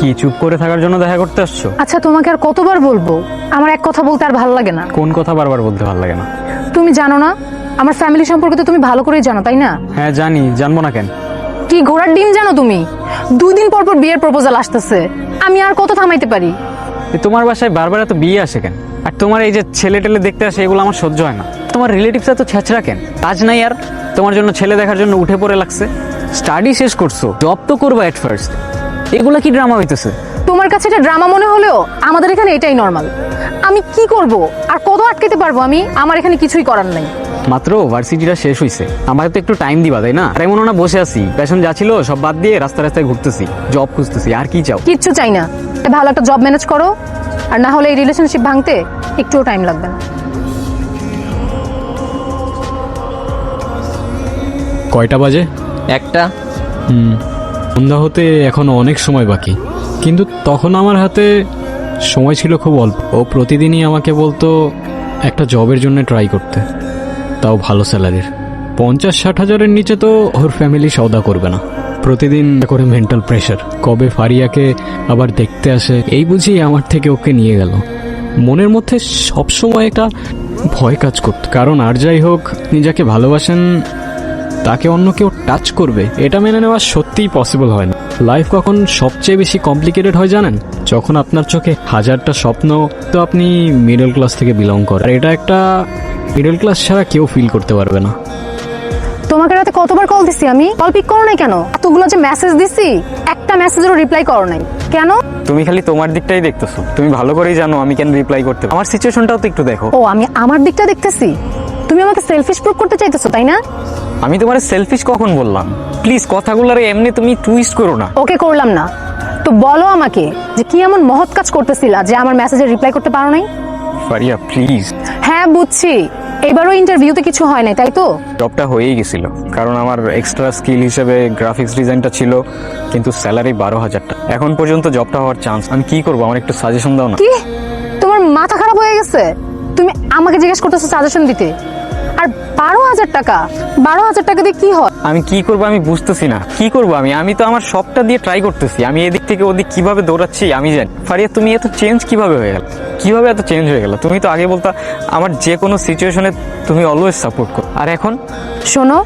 কি চুপ করে থাকার জন্য দেখা করতে আসছো? আচ্ছা তোমাকে আর কতবার বলবো, আমার এক কথা বলতে আর ভালো লাগে না। কোন কথা বারবার বলতে ভালো লাগে না? তুমি জানো না আমার ফ্যামিলি সম্পর্কে তো তুমি ভালো করেই জানো, তাই না? হ্যাঁ জানি, জানবো না কেন? কি ঘোড়ার ডিম জানো তুমি? 2 দিন পর পর বিয়ের প্রপোজাল আসতেছে, আমি আর কত থামাইতে পারি? তোমার বাসায় বারবার এত বিয়ে আসে কেন? আর তোমার এই যে ছেলে টেলে দেখতে আসে, এগুলো আমার সহ্য হয় না। তোমার রিলেটিভসরা তো ছেঁচড়া কেন? কাজ নাই আর তোমার জন্য ছেলে দেখার জন্য উঠে পড়ে লাগছে? স্টাডি শেষ করছো, জব তো করবা এট ফার্স্ট, এগুলা কি ড্রামা হইতেছে? তোমার কাছে এটা ড্রামা মনে হলেও আমাদের এখানে এটাই নর্মাল। আমি কি করব আর কত আটকাতে পারবো আমি? আমার এখানে কিছুই করার নাই। মাত্র ভার্সিটিটা শেষ হইছে, আমাকে তো একটু টাইম দিবা তাই না? আর এমন না বসে আছি, প্যাশন যা ছিল সব বাদ দিয়ে রাস্তায় রাস্তায় ঘুরতেছি, জব খুঁজতেছি, আর কি চাও? কিচ্ছু চাই না, ভালো একটা জব ম্যানেজ করো, আর না হলে এই রিলেশনশিপ ভাঙতে একটুও টাইম লাগবে না। কয়টা বাজে? একটা। সন্ধ্যা হতে এখনো অনেক সময় বাকি, কিন্তু তখন আমার হাতে সময় ছিল খুব অল্প। ও প্রতিদিনই আমাকে বলতো একটা জবের জন্য ট্রাই করতে, তাও ভালো স্যালারির। 50-60 হাজারের নিচে তো ওর ফ্যামিলি সওদা করবে না। প্রতিদিন করে মেন্টাল প্রেশার, কবে ফারিয়াকে আবার দেখতে আসে এই বুঝি আমার থেকে ওকে নিয়ে গেল। মনের মধ্যে সবসময় একটা ভয় কাজ করত, কারণ আর যাই হোক নিজেকে ভালোবাসেন তাকে অন্য কেউ টাচ করবে এটা মেনে নেওয়া সত্যিই পসিবল হয় না। লাইফ কখন সবচেয়ে বেশি কমপ্লিকেটেড হয় জানেন? যখন আপনার চোখে হাজারটা স্বপ্ন, তো আপনি মিডল ক্লাস থেকে বিলং করেন, আর এটা একটা মিডল ক্লাস ছাড়া কেউ ফিল করতে পারবে না। তোমাকে রাতে কতবার কল দিছি আমি, কল পিক করো নাই কেন? এতগুলো যে মেসেজ দিছি, একটা মেসেজেরও রিপ্লাই করো নাই কেন? তুমি খালি তোমার দিকটাই দেখতেছো, তুমি ভালো করেই জানো আমি কেন রিপ্লাই করতে। আমার সিচুয়েশনটাও তো একটু দেখো। ও আমি আমার দিকটা দেখতেছি, তুমি আমাকে সেলফিশ প্রুভ করতে চাইতেছো তাই না? আমি তোমার সেলফিশ কখন বললাম? প্লিজ কথাগুলোর এমনি তুমি টুইস্ট করো না। ওকে করলাম না তো বলো আমাকে যে কি এমন মহৎ কাজ করতেছিলা যে আমার মেসেজে রিপ্লাই করতে পারো নাই? ফারিয়া প্লিজ। হ্যাঁ বুঝছি, এবারও ইন্টারভিউতে কিছু হয় নাই তাই তো? জবটা হয়েই গেছিল, কারণ আমার এক্সট্রা স্কিল হিসেবে গ্রাফিক্স ডিজাইনটা ছিল, কিন্তু স্যালারি 12,000 টাকা। এখন পর্যন্ত জবটা হওয়ার চান্স। আমি কি করবো, আমার একটু সাজেশন দাও না। কি তোমার মাথা খারাপ হয়ে গেছে? তুমি আমাকে জিজ্ঞেস করতেছো সাজেশন দিতে? আর 12,000 টাকা, 12,000 টাকা দিয়ে কি হয়? আমি কি করবো আমি বুঝতেছি না, কি করবো আমি তো আমার সবটা দিয়ে ট্রাই করতেছি। আমি এদিক থেকে ওদিক কিভাবে দৌড়াচ্ছি আমি জানি। ফারিয়া তুমি এত চেঞ্জ কিভাবে হয়ে গেল? কিভাবে এত চেঞ্জ হয়ে গেল? তুমি তো আগে বলতা আমার যে কোনো সিচুয়েশনে তুমি অলওয়েজ সাপোর্ট করো, আর এখন? শোনো,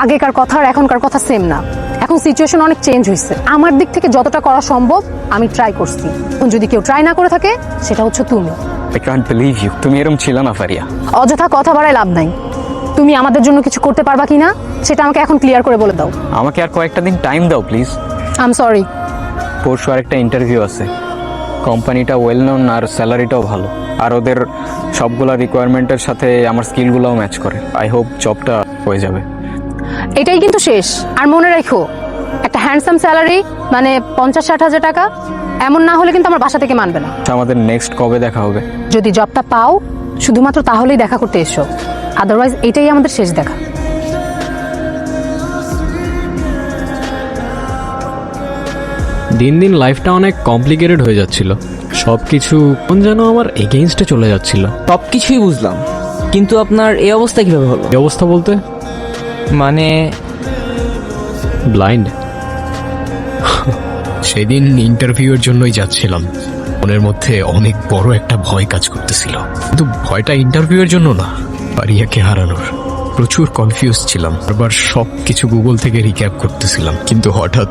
আগেকার কথা আর এখনকার কথা সেম না। এখন সিচুয়েশন অনেক চেঞ্জ হয়েছে। আমার দিক থেকে যতটা করা সম্ভব আমি ট্রাই করছি। এখন যদি কেউ ট্রাই না করে থাকে সেটা হচ্ছে তুমি। আই কান্ট বিলিভ ইউ, তুমি এরকম ছিল না ফারিয়া। অযথা কথা বাড়ায় লাভ নাই। তুমি আমাদের জন্য কিছু করতে পারবা কিনা সেটা আমাকে এখন ক্লিয়ার করে বলে দাও। আমাকে আর কয়েকটা দিন টাইম দাও প্লিজ। I am sorry. পরশু আরেকটা ইন্টারভিউ আছে, কোম্পানিটা ওয়েল নোন আর স্যালারিটাও ভালো, আর ওদের সবগুলা রিকোয়ারমেন্টের সাথে আমার স্কিলগুলোও ম্যাচ করে। আই হোপ জবটা হয়ে যাবে। এটাই কিন্তু শেষ। আর মনে রাখো, একটা হ্যান্ডসাম স্যালারি মানে 50-60 হাজার টাকা, এমন না হলে কিন্তু আমার বাসা থেকে মানবে না। আমাদের নেক্সট কবে দেখা হবে? যদি জবটা পাও শুধুমাত্র তাহলেই দেখা করতে এসো, আদারওয়াইজ এটাই আমাদের শেষ দেখা। দিন দিন লাইফটা অনেক কমপ্লিকেটেড হয়ে যাচ্ছিল, সবকিছু কোন যেন আমার এগেইনস্টে চলে যাচ্ছিল। সবকিছুই বুঝলাম, কিন্তু আপনার এই অবস্থা কিভাবে হলো? এই অবস্থা বলতে মানে ব্লাইন্ড। সেদিন ইন্টারভিউয়ের জন্যই যাচ্ছিলাম, মনের মধ্যে অনেক বড় একটা ভয় কাজ করতেছিল, কিন্তু ভয়টা ইন্টারভিউয়ের জন্য না, ফারিয়াকে হারানোর। প্রচুর কনফিউজ ছিলাম, বারবার সব কিছু গুগল থেকে রিক্যাপ করতেছিলাম, কিন্তু হঠাৎ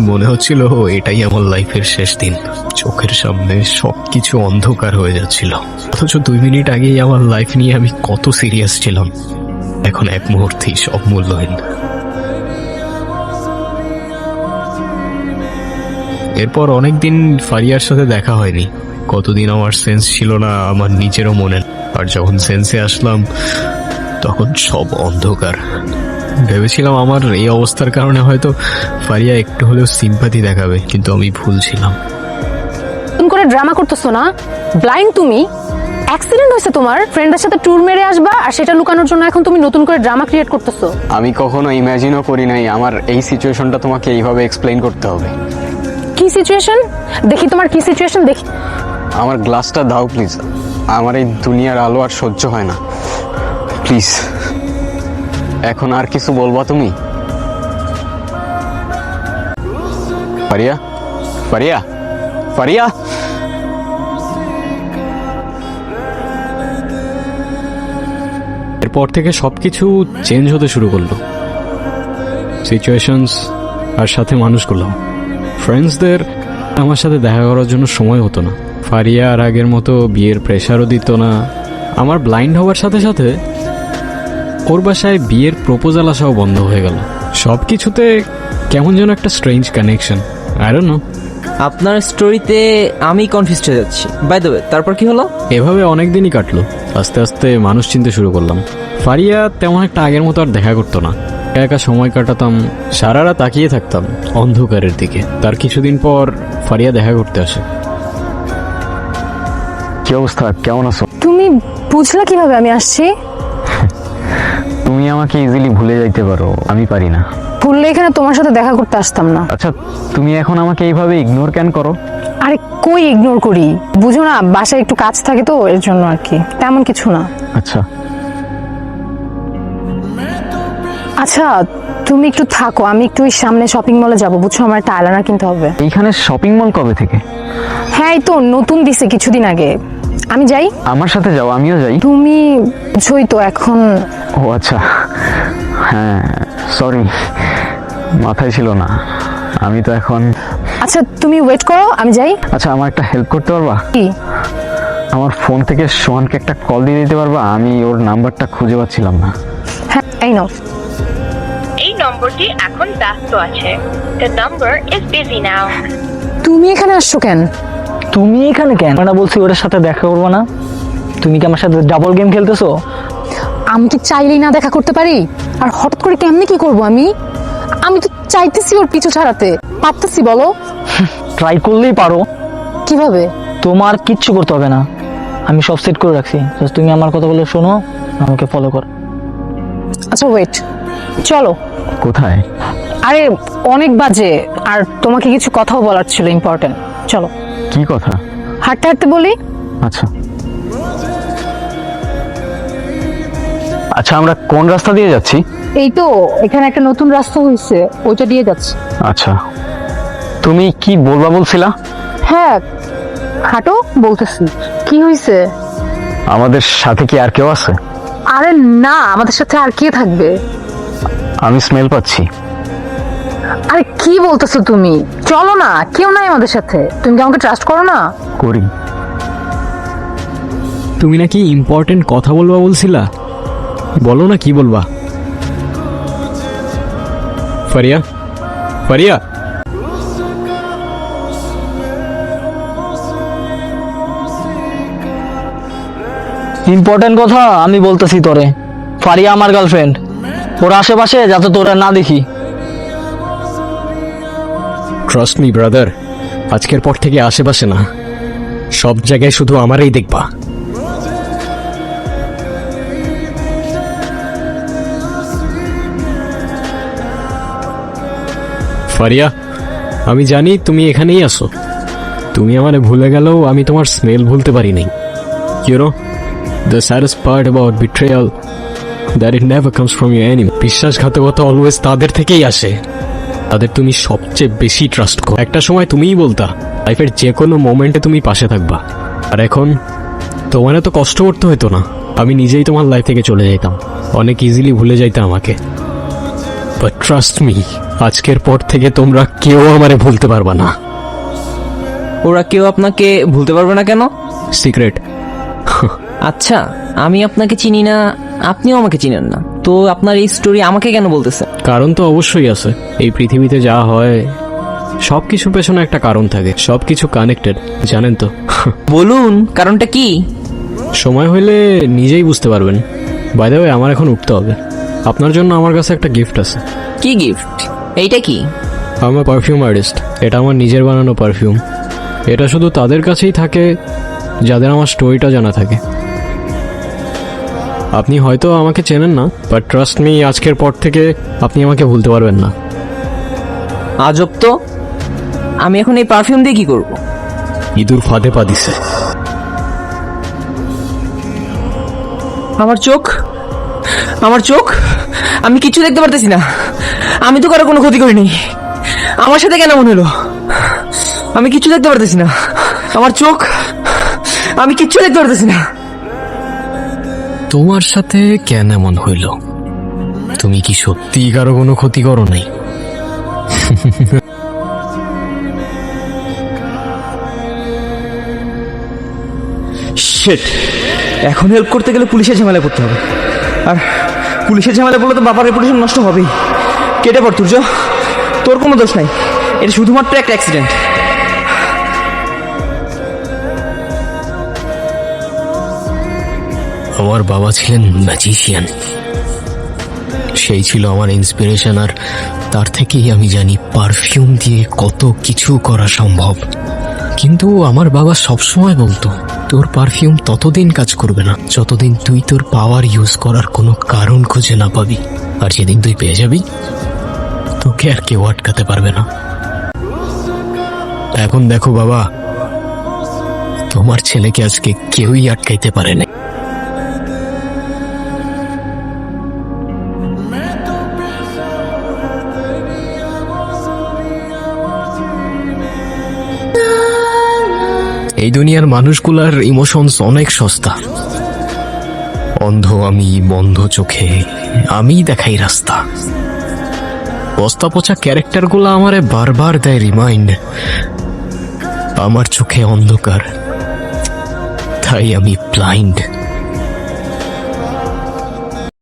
মনে হচ্ছিল এটাই আমার লাইফের শেষ দিন। চোখের সামনে সবকিছু অন্ধকার হয়ে যাচ্ছিল, অথচ 2 মিনিট আগেই আমার লাইফ নিয়ে আমি কত সিরিয়াস ছিলাম, এখন এক মুহূর্তেই সব মূল্যহীন। এরপর অনেকদিন ফারিয়ার সাথে দেখা হয়নি। কতদিন আমার সেন্স ছিল না আমার নিজেরও মনে, আর যখন সেন্সে আসলাম তখন সব অন্ধকার। ভেবেছিলাম আমার এই অবস্থার কারণে হয়তো ফারিয়া একটু হলেও সিম্পাথি দেখাবে, কিন্তু আমি ভুল ছিলাম। তুমি করে ড্রামা করতেছো না? ব্লাইন্ড তুমি। অ্যাক্সিডেন্ট হয়েছে তোমার, ফ্রেন্ডের সাথে ট্যুর মেরে আসবা আর সেটা লুকানোর জন্য এখন তুমি নতুন করে ড্রামা ক্রিয়েট করতেছো। আমি কখনো ইমাজিনও করি নাই আমার এই সিচুয়েশনটা তোমাকে এইভাবে এক্সপ্লেইন করতে হবে। কি সিচুয়েশন? দেখি তোমার কি সিচুয়েশন দেখি। আমার গ্লাসটা দাও প্লিজ, আমার এই দুনিয়ার আলো আর সহ্য হয় না প্লিজ। এখন আর কিছু বলবা তুমি? ফারিয়া, ফারিয়া, ফারিয়া। এরপর থেকে সব কিছু চেঞ্জ হতে শুরু করলো, সিচুয়েশনস আর সাথে মানুষগুলো। ফ্রেন্ডসদের আমার সাথে দেখা করার জন্য সময় হতো না। ফারিয়া আর আগের মতো বিয়ের প্রেশারও দিত না। আমার ব্লাইন্ড হওয়ার সাথে সাথে ওর বাসায় বিয়ের প্রপোজাল আসাও বন্ধ হয়ে গেল। সব কিছুতে কেমন যেন একটা strange connection, I don't know. আপনার স্টোরিতে আমি কনফিউজড হয়ে যাচ্ছি। বাই দ্য ওয়ে, তারপর কি হলো? এভাবে অনেক দিনই কাটলো। আস্তে আস্তে মানুষ চিনতে শুরু করলাম। ফারিয়া তেমন একটা আগের মতো আর দেখা করতো না। একা একা সময় কাটাতাম, সারা রাত তাকিয়ে থাকতাম অন্ধকারের দিকে। তার কিছুদিন পর ফারিয়া দেখা করতে আসে। কি অবস্থা, কেমন আছো? তুমি বুঝলা কিভাবে আমি আসছি? তুমি আমাকে ইজিলি ভুলে যাইতে পারো, আমি পারি না। ভুললে এখানে তোমার সাথে দেখা করতে আসতাম না। আচ্ছা, তুমি এখন আমাকে এইভাবে ইগনোর কেন করো? আরে কই ইগনোর করি, বুঝো না বাসায় একটু কাজ থাকে তো এর জন্য আর কি, তেমন কিছু না। আচ্ছা, আচ্ছা তুমি একটু থাকো, আমি একটু ওই সামনে শপিং মলে যাবো, বুঝছো আমার একটা আইলাইনার কিনতে হবে। এইখানে শপিং মল কবে থেকে? হ্যাঁ এই তো নতুন দিছে কিছুদিন আগে। আমি যাই? আমার সাথে যাও, আমিও যাই। তুমি বুঝোই তো এখন। ও আচ্ছা, হ্যাঁ সরি, মাথায় ছিল না। আমি তো এখন। আচ্ছা তুমি ওয়েট করো, আমি যাই। আচ্ছা, আমার একটা হেল্প করতে পারবা? কি? আমার ফোন থেকে সোহানকে একটা কল দিয়ে দিতে পারবা? আমি ওর নাম্বারটা খুঁজে পাচ্ছিলাম না। হ্যাঁ এই নাও। এই নম্বরটি এখন ব্যস্ত আছে। The number is busy now. তুমি এখানে আসছো কেন? তুমি এখানে কেন? না বলছি ওর সাথে দেখা করবো না? তুমি কি আমার সাথে ডাবল গেম খেলতেছো? আমি কি চাইলেই না দেখা করতে পারি? আর হঠাৎ করে কেমনে কি করব আমি? আমি তো চাইতেছি ওর পিছু ছাড়াতে, পারতেছি বলো? ট্রাই করলেই পারো। কিভাবে? তোমার কিচ্ছু করতে হবে না, আমি সব সেট করে রাখছি। Just তুমি আমার কথা বলে শোনো, আমাকে ফলো করো। আচ্ছা ওয়েট, চলো। কোথায়? আরে অনেক বাজে, আর তোমাকে কিছু কথাও বলার ছিল ইম্পর্টেন্ট। চলো। কি কথা? হাঁটতে হাঁটতে বলি। আচ্ছা আচ্ছা, আমরা কোন রাস্তা দিয়ে যাচ্ছি? এই তো এখানে একটা নতুন রাস্তা হয়েছে, ওইটা দিয়ে যাচ্ছি। আচ্ছা, তুমি কি বলবা বলছিলা? হ্যাঁ হাঁটো বলতেছি। কি হয়েছে? আমাদের সাথে কি আর কেউ আছে? আরে না, আমাদের সাথে আর কে থাকবে? আমি স্মেল পাচ্ছি। আরে কি বলতেছো তুমি? চলো না, কেউ নাই আমাদের সাথে। তুমি কি আমাকে ট্রাস্ট করো না? করি। তুমি নাকি ইম্পর্টেন্ট কথা বলবা বলছিলা, বলো না কি বলবা। ফারিয়া, ফারিয়া। ইম্পর্টেন্ট কথা আমি বলতেছি তোরে। ফারিয়া আমার গার্লফ্রেন্ড, ওর আশেপাশে যাতে তোরা না দেখি। ট্রাস্ট মি ব্রাদার, আজকের পর থেকে আশেপাশে না, সব জায়গায় শুধু আমারই দেখবা। ফারিয়া, আমি জানি তুমি এখানেই আসো। তুমি আমারে ভুলে গেলেও আমি তোমার স্মেল ভুলতে পারি নাই। You know, the saddest part about betrayal that it never comes from your enemy. বিশ্বাসঘাতকতা অলওয়েজ তাদের থেকেই আসে, তাদের তুমি সবচেয়ে বেশি ট্রাস্ট করো। একটা সময় তুমিই বলতা লাইফের যে কোনো মোমেন্টে তুমি পাশে থাকবা, আর এখন তোমার এত কষ্ট করতে হতো না। আমি নিজেই তোমার লাইফ থেকে চলে যেতাম, অনেক ইজিলি ভুলে যাইতাম আমাকে। বাট ট্রাস্ট মি, আজকের পর থেকে তোমরা কেউ আমারে ভুলতে পারবা না। ওরা কেউ আপনাকে ভুলতে পারবে না কেন? সিক্রেট। আচ্ছা, আমি আপনাকে চিনি না, আপনিও আমাকে চিনেন না, তো আপনার এই স্টোরি আমাকে কেন বলতেছেন? কারণ তো অবশ্যই আছে। এই পৃথিবীতে যা হয় সব কিছুর পেছনে একটা কারণ থাকে, সব কিছু কানেক্টেড, জানেন তো। বলুন, কারণটা কি? সময় হইলে নিজেই বুঝতে পারবেন। বাই দ্য ওয়ে, আমার এখন উঠতে হবে। আপনার জন্য আমার কাছে একটা গিফট আছে। কি গিফট? এইটা কি? আমার পারফিউম আর্টিস্ট, এটা আমার নিজের বানানো পারফিউম। এটা শুধু তাদের কাছেই থাকে যাদের আমার স্টোরিটা জানা থাকে। আপনি হয়তো আমাকে চেনেন না, বাট ট্রাস্ট মি, আজকের পর থেকে আপনি আমাকে ভুলতে পারবেন না। আজব তো, আমি এখন এই পারফিউম দিয়ে কি করব? ইঁদুর ফাঁদে পা দিছে। আমার চোখ, আমার চোখ, আমি কিছু দেখতে পারতেছি না। আমি তো কারো কোনো ক্ষতি করিনি, আমার সাথে কেন মনে হলো? আমি কিচ্ছু দেখতে পারতেছি না, আমার চোখ, আমি কিচ্ছু দেখতে পারতেছি না। তোমার সাথে কেন এমন হইল? তুমি কি সত্যি কারো কোনো ক্ষতি করো নাই? শিট, এখন হেল্প করতে গেলে পুলিশের ঝামেলায় পড়তে হবে, আর পুলিশের ঝামেলায় পড়লে তো বাবার রেপুটেশন নষ্ট হবেই। কেটে পড় তুর্য, তোর কোনো দোষ নাই, এটা শুধুমাত্র একটা অ্যাক্সিডেন্ট। আমার বাবা ছিলেন ম্যাজিশিয়ান, সেই ছিল আমার ইন্সপিরেশন, আর তার থেকেই আমি জানি পারফিউম দিয়ে কত কিছু করা সম্ভব। কিন্তু আমার বাবা সবসময় বলতো, তোর পারফিউম ততদিন কাজ করবে না যতদিন তুই তোর পাওয়ার ইউজ করার কোনো কারণ খুঁজে না পাবি, আর যেদিন তুই পেয়ে যাবি তোকে আর কেউ আটকাতে পারবে না। এখন দেখো বাবা, তোমার ছেলেকে আজকে কেউই আটকাইতে পারে না। এই দুনিয়ার মানুষগুলার ইমোশনস অনেক সস্তা। অন্ধ আমি, বন্ধ চোখে আমি দেখাই রাস্তা। বস্তা পচা ক্যারেক্টারগুলো আমারে বারবার দেয় রিমাইন্ড, আমার চোখে অন্ধকার, তাই আমি ব্লাইন্ড।